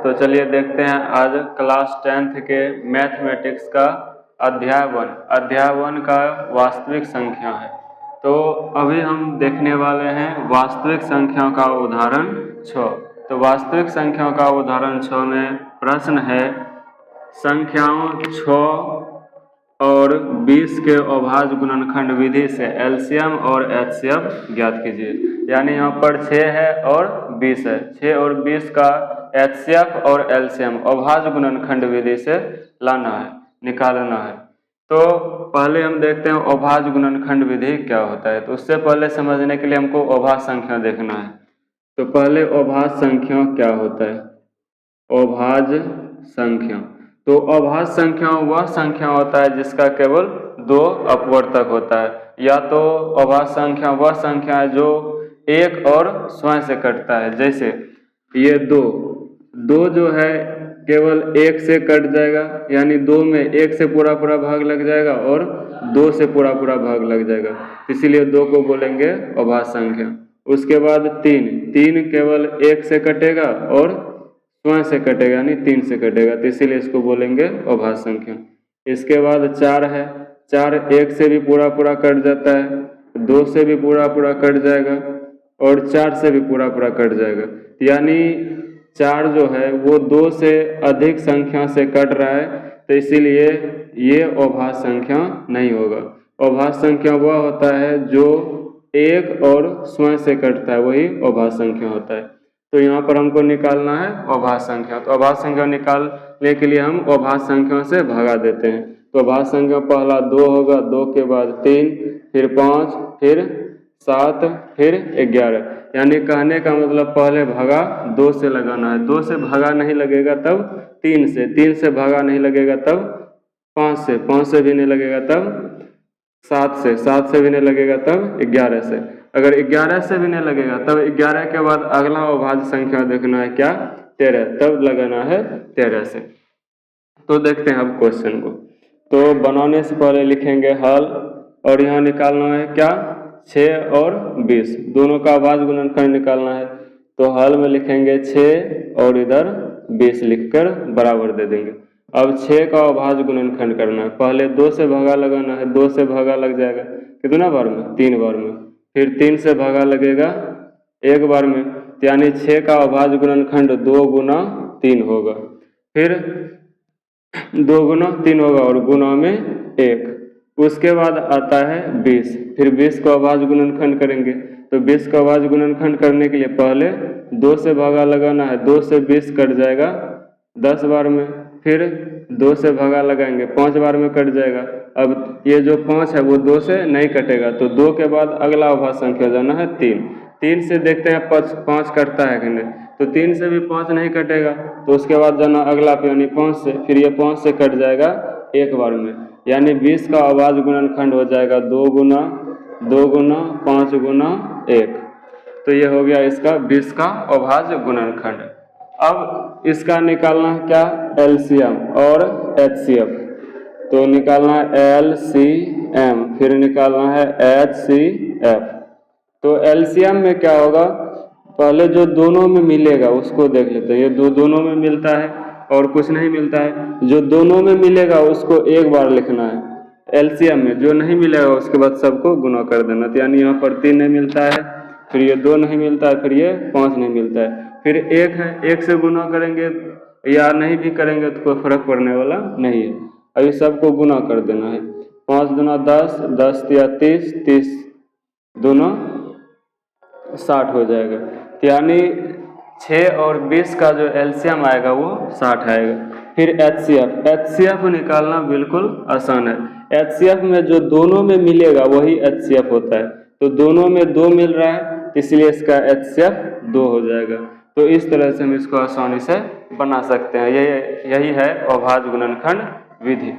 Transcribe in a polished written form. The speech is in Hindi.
तो चलिए देखते हैं आज क्लास 10th के मैथमेटिक्स का अध्याय 1 का वास्तविक संख्या है। तो अभी हम देखने वाले हैं वास्तविक संख्याओं का उदाहरण 6। तो वास्तविक संख्याओं का उदाहरण 6 में प्रश्न है संख्याओं 6 और 20 के अभाज्य गुणनखंड विधि से एलसीएम और एचसीएफ ज्ञात कीजिए। यानी यहाँ पर 6 है और 20 है, 6 और 20 का एचसीएफ और एलसीएम अभाज्य गुणनखंड विधि से लाना है, निकालना है। तो पहले हम देखते हैं अभाज्य गुणनखंड विधि क्या होता है। तो उससे पहले समझने के लिए हमको अभाज्य संख्या देखना है। तो पहले अभाज्य संख्या क्या होता है। अभाज्य संख्या, तो अभाज्य संख्या वह संख्या होता है जिसका केवल 2 अपवर्तक होता है, या तो अभाज्य संख्या वह संख्या है जो 1 और स्वयं से कटता है। जैसे ये 2 जो है केवल 1 से कट जाएगा, यानी 2 में 1 से पूरा भाग लग जाएगा और 2 से पूरा भाग लग जाएगा, इसीलिए 2 को बोलेंगे अभाज्य संख्या। उसके बाद 3 केवल 1 से कटेगा और स्वयं से कटेगा, यानी 3 से कटेगा, तो इसीलिए इसको बोलेंगे अभाज्य संख्या। इसके बाद 4 है, 4 1 से भी पूरा कट जाता है, 2 से भी पूरा कट जाएगा और 4 से भी पूरा कट जाएगा, यानी 4 जो है वो 2 से अधिक संख्या से कट रहा है, तो इसीलिए ये अभाज्य संख्या नहीं होगा। अभाज्य संख्या वह होता है जो 1 और स्वयं से कटता है, वही अभाज्य संख्या होता है। तो यहाँ पर हमको निकालना है अभाज्य संख्या। तो अभाज्य संख्या निकालने के लिए हम अभाज्य संख्या से भगा देते हैं। तो अभाज्य संख्या पहला 2 होगा, 2 के बाद 3, फिर 5, फिर 7, फिर 11, यानी कहने का मतलब पहले भगा 2 से लगाना है, 2 से भगा नहीं लगेगा तब 3 से, 3 से भगा नहीं लगेगा तब 5 से, 5 से भी नहीं लगेगा तब 7 से, 7 से भी नहीं लगेगा तब 11 से, अगर 11 से भी नहीं लगेगा तब 11 के बाद अगला अभाज्य संख्या देखना है क्या, 13, तब लगाना है 13 से। तो देखते हैं अब क्वेश्चन को। तो बनाने से पहले लिखेंगे हल, और यहाँ निकालना है क्या, 6 और 20 दोनों का अभाज्य गुणनखंड निकालना है। तो हल में लिखेंगे 6 और इधर 20 लिखकर बराबर दे देंगे। अब 6 का अभाज्य गुणनखंड करना है, पहले 2 से भागा लगाना है, 2 से भागा लग जाएगा कितना बार में, 3 बार में, फिर 3 से भागा लगेगा 1 बार में, यानी 6 का अभाज्य गुणनखंड 2 गुना 3 होगा, फिर 2 गुना 3 होगा और गुना में 1। उसके बाद आता है 20, फिर 20 को अभाज्य गुणनखंड करेंगे। तो 20 का अभाज्य गुणनखंड करने के लिए पहले 2 से भागा लगाना है, 2 से 20 कट जाएगा 10 बार में, फिर 2 से भागा लगाएंगे 5 बार में कट जाएगा। अब ये जो 5 है वो 2 से नहीं कटेगा, तो 2 के बाद अगला अभाज्य संख्या जाना है 3 से देखते हैं 5 कटता है कि नहीं, तो 3 से भी 5 नहीं कटेगा, तो उसके बाद जाना अगला पे यानी 5 से, फिर ये 5 से कट जाएगा 1 बार में, यानी 20 का अभाज्य गुणनखंड हो जाएगा 2 गुना 5 गुना 1। तो ये हो गया इसका 20 का अभाज्य गुणनखंड। अब इसका निकालना है क्या, एलसीएम और एचसीएफ। तो निकालना है एलसीएम, फिर निकालना है एचसीएफ। तो एलसीएम में क्या होगा, पहले जो दोनों में मिलेगा उसको देख लेते हैं। ये दोनों में मिलता है और कुछ नहीं मिलता है, जो दोनों में मिलेगा उसको एक बार लिखना है एलसीएम में, जो नहीं मिलेगा उसके बाद सबको गुना कर देना। तो यानी यहाँ पर 3 नहीं मिलता है, फिर ये 2 नहीं मिलता है, फिर ये 5 नहीं मिलता है, फिर 1 है, 1 से गुना करेंगे या नहीं भी करेंगे तो कोई फर्क पड़ने वाला नहीं है। अभी सबको गुना कर देना है, 5 दूना 10, 10 या 30, 30 दोनों 60 हो जाएगा। यानी 6 और 20 का जो एलसीएम आएगा वो 60 आएगा। फिर एचसीएफ निकालना बिल्कुल आसान है। एचसीएफ में जो दोनों में मिलेगा वही एचसीएफ होता है, तो दोनों में 2 मिल रहा है इसलिए इसका एचसीएफ 2 हो जाएगा। तो इस तरह से हम इसको आसानी से बना सकते हैं। यही है अभाज्य गुणनखंड विधि।